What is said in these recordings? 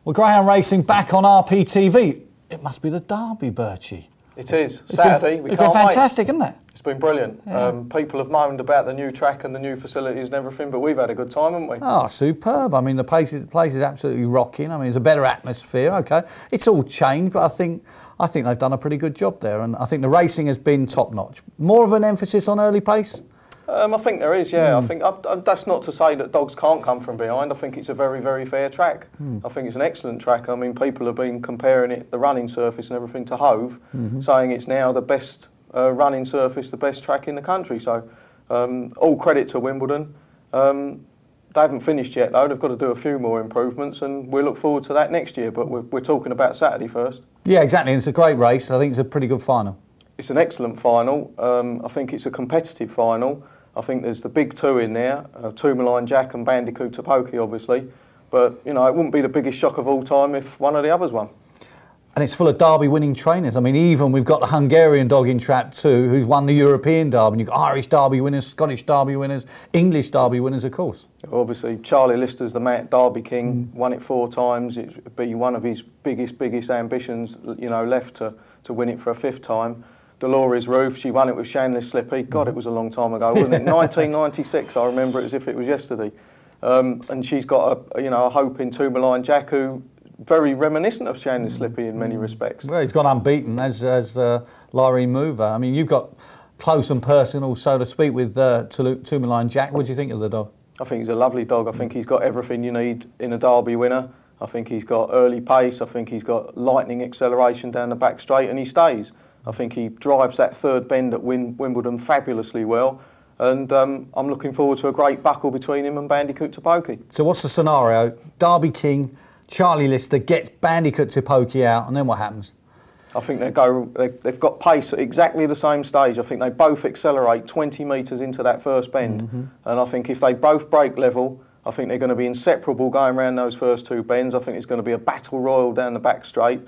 Well, Greyhound Racing back on RPTV. It must be the Derby, Birchie. It is. Saturday, we can't wait. It's been fantastic, isn't it? It's been brilliant. Yeah. People have moaned about the new track and the new facilities and everything, but we've had a good time, haven't we? Oh, superb. I mean, the place is absolutely rocking. I mean, it's a better atmosphere, okay. It's all changed, but I think they've done a pretty good job there, and I think the racing has been top-notch. More of an emphasis on early pace? I think there is, yeah. I think that's not to say that dogs can't come from behind. I think it's a very, very fair track. I think it's an excellent track. I mean, people have been comparing it, the running surface and everything, to Hove, saying it's now the best running surface, the best track in the country. So, all credit to Wimbledon. They haven't finished yet, though. They've got to do a few more improvements, and we look forward to that next year. But we're talking about Saturday first. Yeah, exactly. It's a great race. I think it's a pretty good final. It's an excellent final. I think it's a competitive final. I think there's the big two in there, Tourmaline Jack and Bandicoot Topoki, obviously. But, you know, it wouldn't be the biggest shock of all time if one of the others won. And it's full of Derby winning trainers. I mean, even we've got the Hungarian dog in Trap 2 who's won the European Derby. And you've got Irish Derby winners, Scottish Derby winners, English Derby winners, of course. Obviously, Charlie Lister's the Derby King, won it 4 times. It'd be one of his biggest ambitions, you know, left to win it for a 5th time. Dolores Roof, she won it with Shanley Slippy. God, it was a long time ago, wasn't it? 1996, I remember it as if it was yesterday. And she's got a hope in Tourmaline Jack, who very reminiscent of Shanley Slippy in many respects. Well, he's gone unbeaten as Lyrene Mover. I mean, you've got close and personal, so to speak, with Tourmaline Jack. What do you think of the dog? I think he's a lovely dog. I think he's got everything you need in a Derby winner. I think he's got early pace. I think he's got lightning acceleration down the back straight, and he stays. I think he drives that 3rd bend at Wimbledon fabulously well, and I'm looking forward to a great buckle between him and Bandicoot Topoki. So what's the scenario? Derby King, Charlie Lister gets Bandicoot Topoki out, and then what happens? I think they've got pace at exactly the same stage. I think they both accelerate 20 metres into that 1st bend, and I think if they both break level, I think they're going to be inseparable going around those first 2 bends. I think it's going to be a battle royal down the back straight.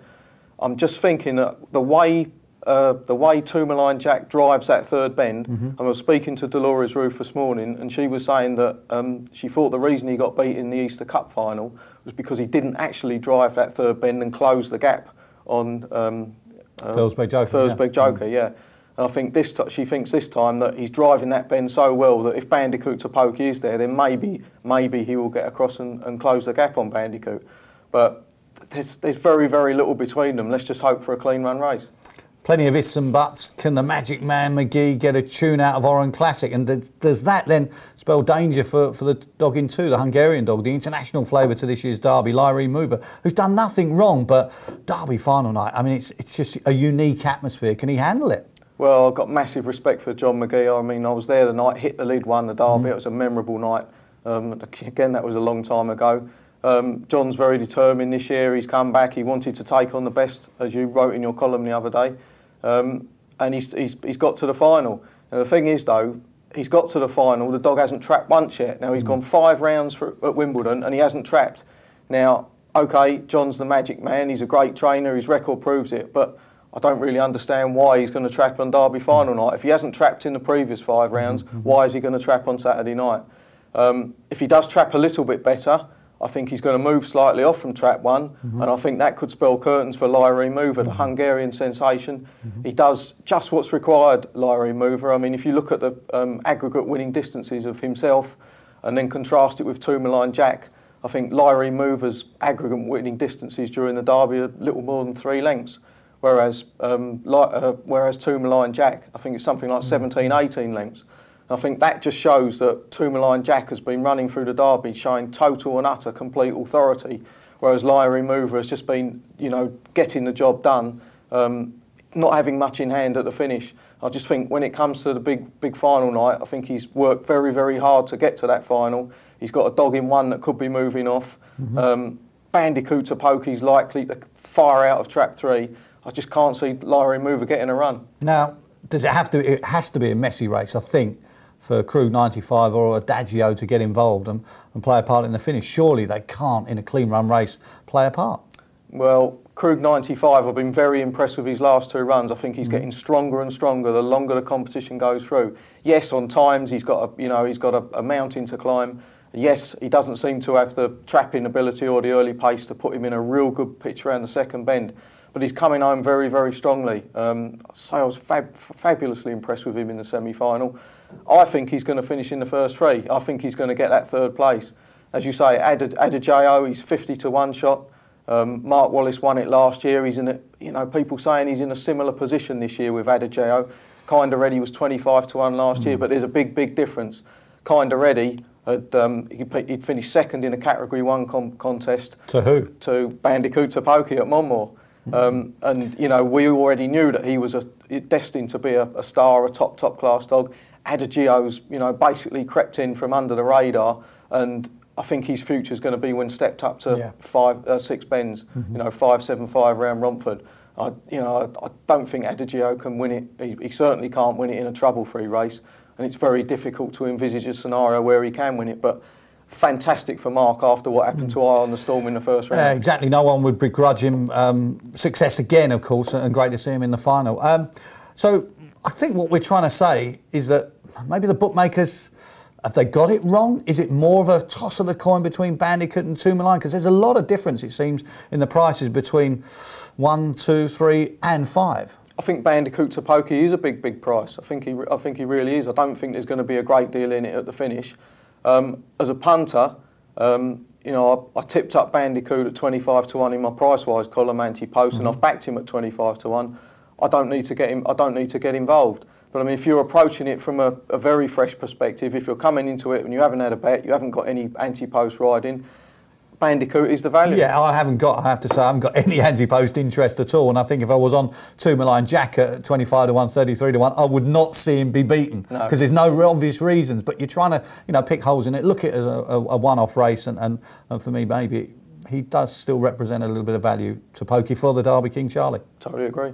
I'm just thinking that the way Tourmaline Jack drives that 3rd bend, I was speaking to Dolores Roof this morning, and she was saying that she thought the reason he got beat in the Easter Cup final was because he didn't actually drive that 3rd bend and close the gap on Felsberg Joker. Joker, yeah. And I think she thinks this time that he's driving that bend so well that if Bandicoot Topoki is there, then maybe he will get across and close the gap on Bandicoot. But there's very, very little between them. Let's just hope for a clean run race. Plenty of ifs and buts. Can the Magic Man McGee get a tune out of Oran Classic? And does that then spell danger for the dog in 2, the Hungarian dog, the international flavour to this year's Derby, Lyrene Mover, who's done nothing wrong, but Derby final night, I mean, it's just a unique atmosphere. Can he handle it? Well, I've got massive respect for John McGee. I mean, I was there the night, hit the lead, won the Derby. It was a memorable night. Again, that was a long time ago. John's very determined this year. He's come back. He wanted to take on the best, as you wrote in your column the other day. And he's got to the final. And the thing is, though, he's got to the final. The dog hasn't trapped once yet. Now, he's gone 5 rounds at Wimbledon, and he hasn't trapped. Now, OK, John's the Magic Man. He's a great trainer. His record proves it. But I don't really understand why he's going to trap on Derby final night. If he hasn't trapped in the previous 5 rounds, why is he going to trap on Saturday night? If he does trap a little bit better, I think he's going to move slightly off from trap 1, and I think that could spell curtains for Lyrene Mover, the Hungarian sensation. He does just what's required, Lyrene Mover. I mean, if you look at the aggregate winning distances of himself and then contrast it with Tourmaline Jack, I think Lyrene Mover's aggregate winning distances during the Derby are little more than 3 lengths, whereas Tourmaline Jack, I think it's something like 17, 18 lengths. I think that just shows that Tourmaline Jack has been running through the Derby showing total and utter complete authority, whereas Lyrene Mover has just been, you know, getting the job done, not having much in hand at the finish. I just think when it comes to the big final night, I think he's worked very, very hard to get to that final. He's got a dog in 1 that could be moving off. Bandicoot Topoki's likely to fire out of trap 3. I just can't see Lyrene Mover getting a run. Now, does it have to? It has to be a messy race, I think, for Krug 95 or Adagio to get involved and play a part in the finish. Surely they can't, in a clean run race, play a part. Well, Krug 95, I've been very impressed with his last 2 runs. I think he's getting stronger and stronger the longer the competition goes through. Yes, on times he's got a mountain to climb, Yes, he doesn't seem to have the trapping ability or the early pace to put him in a real good pitch around the second bend, but he's coming home very, very strongly. So I was fabulously impressed with him in the semi-final. I think he's going to finish in the first three. I think he's going to get that third place. As you say, Adagio, he's 50 to 1 shot. Mark Wallace won it last year. He's in a, people saying he's in a similar position this year with Adagio. Kinda Ready was 25 to 1 last year, but there's a big, big difference. Kinda Ready, he'd finished second in a Category 1 contest. To who? To Bandicoot Topoki at Monmore. And, we already knew that he was destined to be a star, a top class dog. Adagio's, basically crept in from under the radar, and I think his future's going to be when stepped up to 6 bends, 5.75 round Romford. I don't think Adagio can win it. He certainly can't win it in a trouble-free race, and it's very difficult to envisage a scenario where he can win it. But fantastic for Mark after what happened to Eye on the Storm in the first round. Exactly. No one would begrudge him success again, of course, and great to see him in the final. So I think what we're trying to say is that maybe the bookmakers, have they got it wrong? Is it more of a toss of the coin between Bandicoot and Tourmaline? Because there's a lot of difference, it seems, in the prices between 1, 2, 3 and 5. I think Bandicoot Topoki is a big price. I think he really is. I don't think there's going to be a great deal in it at the finish. As a punter, I tipped up Bandicoot at 25 to 1 in my Price-Wise column anti-post, and I've backed him at 25 to 1. I don't need to get involved. But I mean, if you're approaching it from a very fresh perspective, if you're coming into it and you haven't had a bet, you haven't got any anti-post riding, Bandicoot is the value. Yeah, I have to say, I haven't got any anti-post interest at all. And I think if I was on Tourmaline Jack at 25 to 1, 33 to 1, I would not see him be beaten. Because there's no obvious reasons. But you're trying to, pick holes in it. Look at it as a one-off race. And for me, maybe he does still represent a little bit of value to Pokey for the Derby King Charlie. Totally agree.